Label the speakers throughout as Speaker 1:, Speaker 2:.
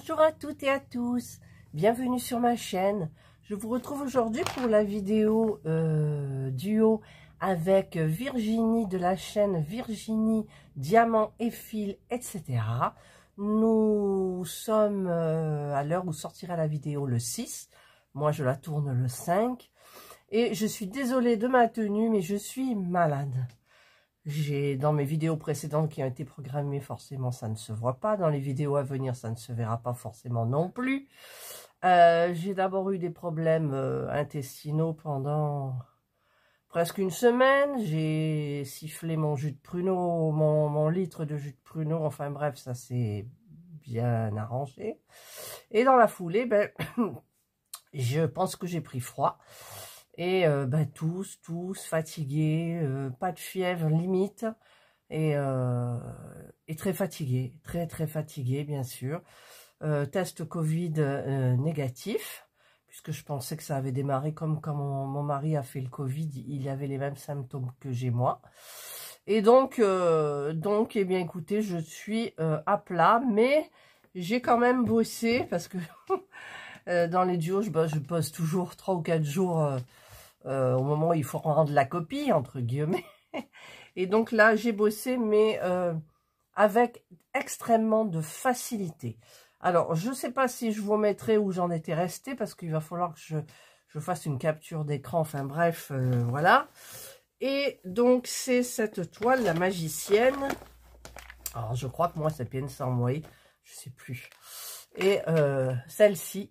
Speaker 1: Bonjour à toutes et à tous, bienvenue sur ma chaîne. Je vous retrouve aujourd'hui pour la vidéo duo avec Virginie de la chaîne Virginie Diamant et Fil, etc. Nous sommes à l'heure où sortira la vidéo le 6, moi je la tourne le 5 et je suis désolée de ma tenue mais je suis malade. J'ai dans mes vidéos précédentes qui ont été programmées, forcément ça ne se voit pas. Dans les vidéos à venir, ça ne se verra pas forcément non plus. J'ai d'abord eu des problèmes intestinaux pendant presque une semaine. J'ai sifflé mon jus de pruneau, mon litre de jus de pruneau. Enfin bref, ça s'est bien arrangé. Et dans la foulée, je pense que j'ai pris froid. Et tous, fatigués, pas de fièvre limite, et très fatigués, très fatigués bien sûr. Test Covid négatif, puisque je pensais que ça avait démarré comme quand mon mari a fait le Covid, il avait les mêmes symptômes que j'ai moi. Et donc eh bien écoutez, je suis à plat, mais j'ai quand même bossé, parce que dans les duos, je bosse toujours 3 ou 4 jours au moment où il faut rendre la copie, entre guillemets. Et donc là, j'ai bossé, mais avec extrêmement de facilité. Alors, je ne sais pas si je vous mettrai où j'en étais restée, parce qu'il va falloir que je fasse une capture d'écran. Enfin bref, voilà. Et donc, c'est cette toile, la magicienne. Alors, je crois que moi, c'est Piensa-moi, je sais plus. Et celle-ci.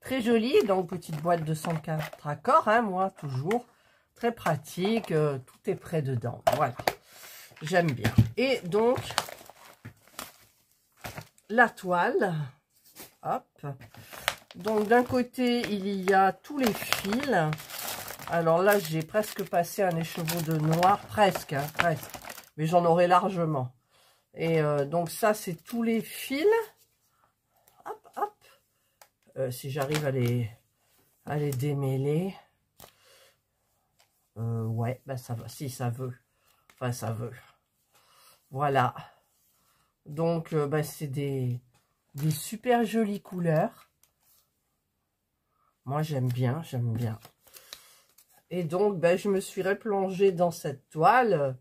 Speaker 1: Très jolie, donc petite boîte de 104 accords, hein, moi, toujours. Très pratique, tout est prêt dedans. Voilà, j'aime bien. Et donc, la toile, hop. Donc, d'un côté, il y a tous les fils. Alors là, j'ai presque passé un écheveau de noir, presque, hein, presque. Mais j'en aurai largement. Et donc, ça, c'est tous les fils. Si j'arrive à les démêler. Ouais, ça va, si ça veut. Enfin, ça veut. Voilà. Donc, c'est des super jolies couleurs. Moi, j'aime bien, j'aime bien. Et donc, je me suis replongée dans cette toile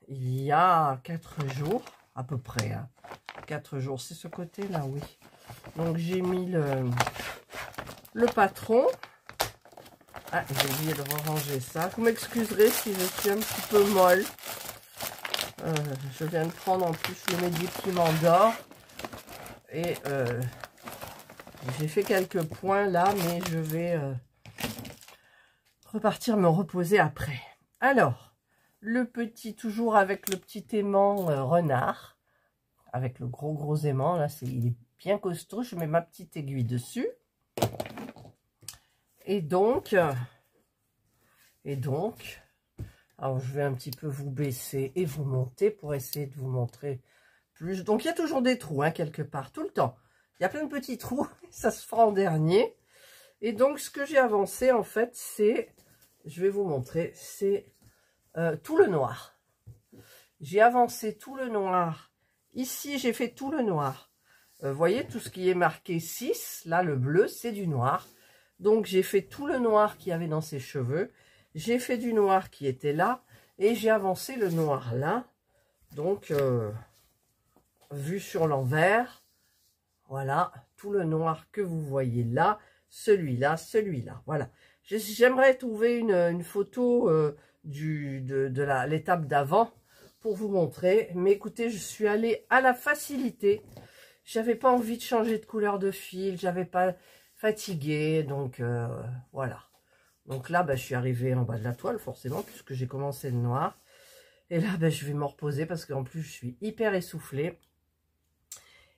Speaker 1: il y a 4 jours, à peu près. Hein. 4 jours, c'est ce côté-là, oui. Donc, j'ai mis le patron. Ah, j'ai oublié de ranger ça. Vous m'excuserez si je suis un petit peu molle. Je viens de prendre en plus le médicament d'or. Et j'ai fait quelques points là, mais je vais repartir me reposer après. Alors, le petit, toujours avec le petit aimant renard. Avec le gros aimant, là, il est bien costaud. Je mets ma petite aiguille dessus. Et donc, alors je vais un petit peu vous baisser et vous monter pour essayer de vous montrer plus. Donc, il y a toujours des trous, hein, quelque part, tout le temps. Il y a plein de petits trous, ça se fera en dernier. Et donc, ce que j'ai avancé, en fait, c'est, je vais vous montrer, c'est tout le noir. J'ai avancé tout le noir. Ici, j'ai fait tout le noir. Vous voyez, tout ce qui est marqué 6, là, le bleu, c'est du noir. Donc, j'ai fait tout le noir qu'il y avait dans ses cheveux. J'ai fait du noir qui était là. Et j'ai avancé le noir là. Donc, vu sur l'envers. Voilà, tout le noir que vous voyez là. Celui-là, celui-là. Voilà. J'aimerais trouver une photo de l'étape d'avant pour vous montrer. Mais écoutez, je suis allée à la facilité. J'avais pas envie de changer de couleur de fil. J'avais pas... fatiguée, donc voilà. Donc là, je suis arrivée en bas de la toile, forcément, puisque j'ai commencé le noir. Et là, je vais me reposer, parce qu'en plus, je suis hyper essoufflée.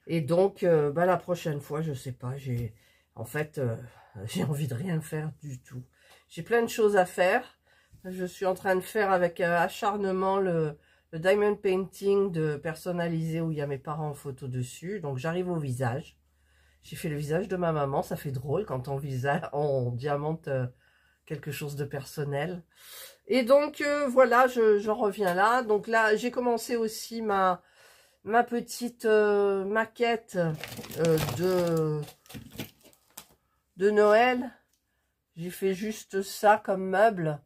Speaker 1: Et donc, la prochaine fois, je sais pas, en fait, j'ai envie de rien faire du tout. J'ai plein de choses à faire. Je suis en train de faire avec acharnement le diamond painting de personnalisé, où il y a mes parents en photo dessus. Donc, j'arrive au visage. J'ai fait le visage de ma maman, ça fait drôle quand on diamante quelque chose de personnel. Et donc, voilà, j'en reviens là. Donc là, j'ai commencé aussi ma petite maquette de Noël. J'ai fait juste ça comme meuble.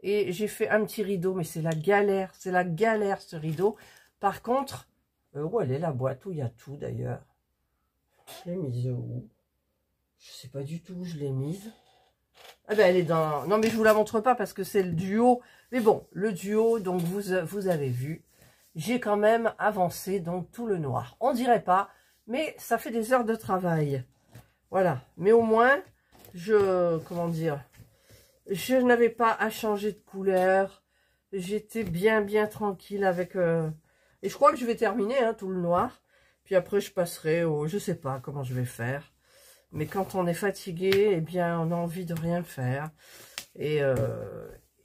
Speaker 1: Et j'ai fait un petit rideau, mais c'est la galère ce rideau. Par contre, où elle est la boîte? Où il y a tout d'ailleurs? Je l'ai mise où? Je sais pas du tout où je l'ai mise. Ah ben elle est dans... Non mais je vous la montre pas parce que c'est le duo. Mais bon, le duo, donc vous avez vu. J'ai quand même avancé dans tout le noir. On dirait pas, mais ça fait des heures de travail. Voilà. Mais au moins, comment dire, je n'avais pas à changer de couleur. J'étais bien tranquille avec... Et je crois que je vais terminer hein, tout le noir. Puis après, je passerai au... Je sais pas comment je vais faire. Mais quand on est fatigué, eh bien, on a envie de rien faire. Et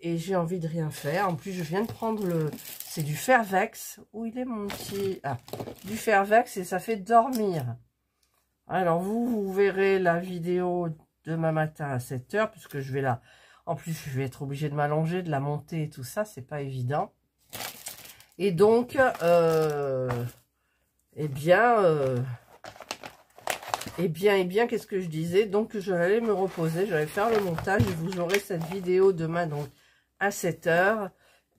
Speaker 1: j'ai envie de rien faire. En plus, je viens de prendre le... C'est du Fervex. Où il est mon petit... Ah, du Fervex et ça fait dormir. Alors, vous verrez la vidéo demain matin à 7 h, puisque je vais là... En plus, je vais être obligée de m'allonger, de la monter et tout ça. C'est pas évident. Et donc, eh bien, qu'est-ce que je disais? Donc, je vais aller me reposer, je vais faire le montage et vous aurez cette vidéo demain, donc, à 7 h.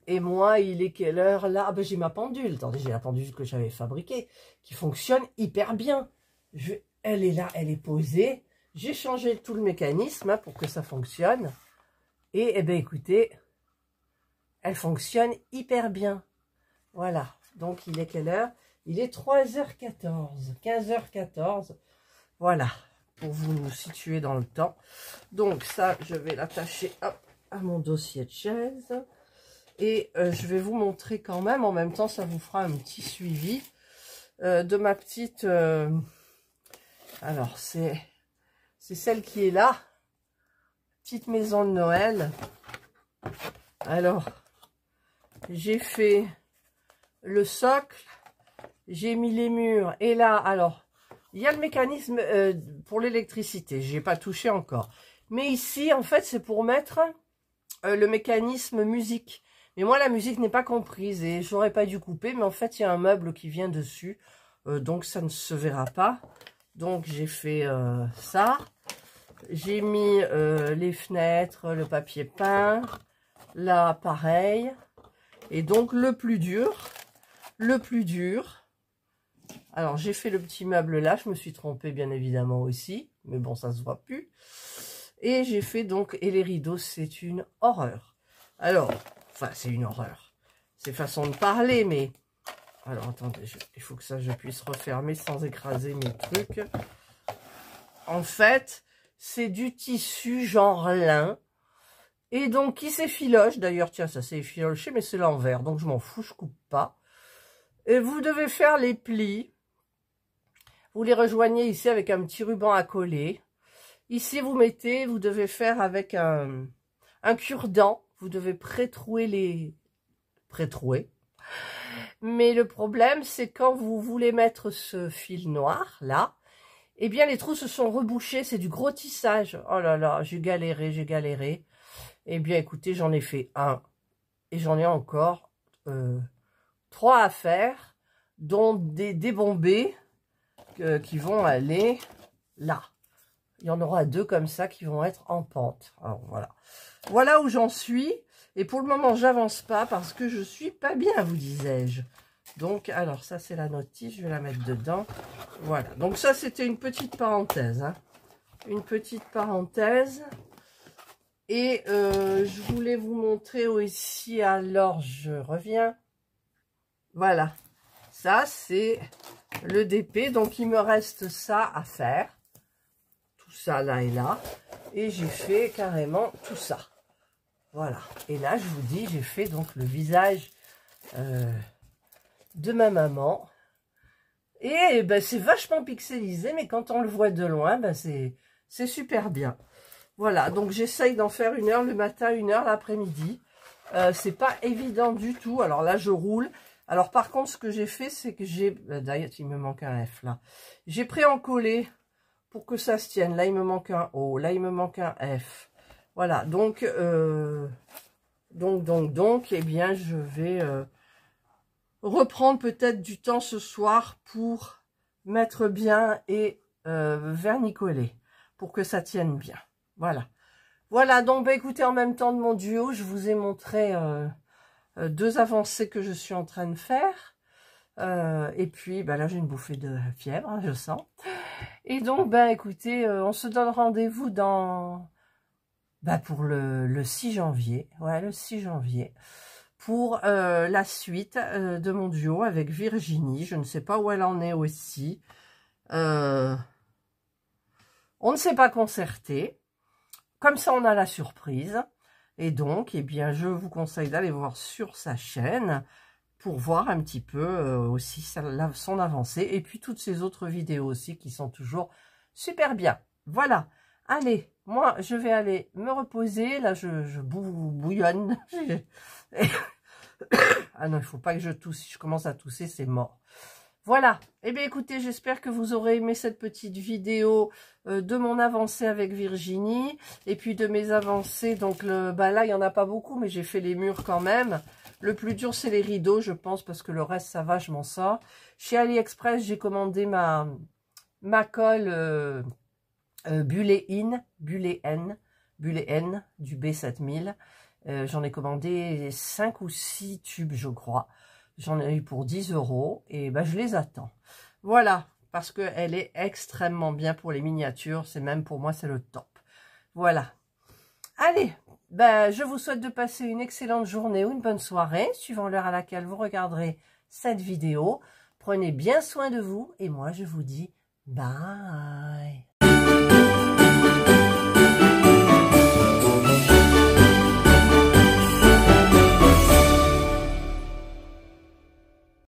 Speaker 1: Et moi, il est quelle heure là? Ah ben, j'ai ma pendule. Attendez, j'ai la pendule que j'avais fabriquée, qui fonctionne hyper bien. Elle est là, elle est posée. J'ai changé tout le mécanisme hein, pour que ça fonctionne. Et, eh bien, écoutez, elle fonctionne hyper bien. Voilà. Donc, il est quelle heure? Il est 3h14, 15h14. Voilà, pour vous situer dans le temps. Donc, ça, je vais l'attacher à mon dossier de chaise. Et je vais vous montrer quand même, en même temps, ça vous fera un petit suivi de ma petite... alors, c'est celle qui est là. Petite maison de Noël. Alors, j'ai fait le socle. J'ai mis les murs. Et là, alors, il y a le mécanisme pour l'électricité. Je n'ai pas touché encore. Mais ici, en fait, c'est pour mettre le mécanisme musique. Mais moi, la musique n'est pas comprise. Et j'aurais pas dû couper. Mais en fait, il y a un meuble qui vient dessus. Donc, ça ne se verra pas. Donc, j'ai fait ça. J'ai mis les fenêtres, le papier peint. Là, pareil. Et donc, le plus dur. Alors, j'ai fait le petit meuble là. Je me suis trompée, bien évidemment, aussi. Mais bon, ça se voit plus. Et j'ai fait donc... Et les rideaux, c'est une horreur. Alors, enfin, c'est une horreur. C'est façon de parler, mais... Alors, attendez, il faut que ça, je puisse refermer sans écraser mes trucs. En fait, c'est du tissu genre lin. Et donc, qui s'effiloche. D'ailleurs, tiens, ça s'est effiloché, mais c'est l'envers. Donc, je m'en fous, je coupe pas. Et vous devez faire les plis. Vous les rejoignez ici avec un petit ruban à coller. Ici, vous devez faire avec un cure-dent. Vous devez pré-trouer les... Pré-trouer. Mais le problème, c'est quand vous voulez mettre ce fil noir, là, eh bien, les trous se sont rebouchés. C'est du gros tissage. Oh là là, j'ai galéré. Eh bien, écoutez, j'en ai fait un. Et j'en ai encore 3 à faire, dont des débombés qui vont aller là. Il y en aura 2 comme ça qui vont être en pente. Alors, voilà. Voilà où j'en suis. Et pour le moment, j'avance pas parce que je suis pas bien, vous disais-je. Donc, alors, ça, c'est la notice. Je vais la mettre dedans. Voilà. Donc, ça, c'était une petite parenthèse. Hein. Une petite parenthèse. Et je voulais vous montrer aussi, alors, je reviens. Voilà. Ça, c'est le DP. Donc, il me reste ça à faire. Tout ça, là et là. Et j'ai fait carrément tout ça. Voilà. Et là, je vous dis, j'ai fait donc le visage de ma maman. Et ben, c'est vachement pixelisé, mais quand on le voit de loin, ben, c'est super bien. Voilà, donc j'essaye d'en faire 1 heure le matin, 1 heure l'après-midi. C'est pas évident du tout. Alors là, je roule. Alors par contre, ce que j'ai fait, c'est que j'ai... D'ailleurs, il me manque un F là. J'ai pré-encollé pour que ça se tienne. Là, il me manque un O. Là, il me manque un F. Voilà, donc, eh bien, je vais reprendre peut-être du temps ce soir pour mettre bien et vernicoler pour que ça tienne bien. Voilà. Voilà, donc bah, écoutez, en même temps de mon duo, je vous ai montré 2 avancées que je suis en train de faire. Et puis bah, là, j'ai une bouffée de fièvre, hein, je sens. Et donc, bah, écoutez, on se donne rendez-vous dans pour le 6 janvier. Ouais, le 6 janvier. Pour la suite de mon duo avec Virginie. Je ne sais pas où elle en est aussi. On ne s'est pas concerté. Comme ça, on a la surprise. Et donc, eh bien, je vous conseille d'aller voir sur sa chaîne pour voir un petit peu aussi son avancée. Et puis, toutes ces autres vidéos aussi qui sont toujours super bien. Voilà. Allez, moi, je vais aller me reposer. Là, je bouillonne. Ah non, il ne faut pas que je tousse. Si je commence à tousser, c'est mort. Voilà. Eh bien, écoutez, j'espère que vous aurez aimé cette petite vidéo de mon avancée avec Virginie. Et puis de mes avancées. Donc, là, il n'y en a pas beaucoup, mais j'ai fait les murs quand même. Le plus dur, c'est les rideaux, je pense, parce que le reste, ça va, je m'en sors. Chez AliExpress, j'ai commandé ma colle Bullet-N du B7000. J'en ai commandé 5 ou 6 tubes, je crois. J'en ai eu pour 10 € et ben, je les attends. Voilà, parce qu'elle est extrêmement bien pour les miniatures. C'est même pour moi, c'est le top. Voilà. Allez, ben, je vous souhaite de passer une excellente journée ou une bonne soirée, suivant l'heure à laquelle vous regarderez cette vidéo. Prenez bien soin de vous et moi, je vous dis bye.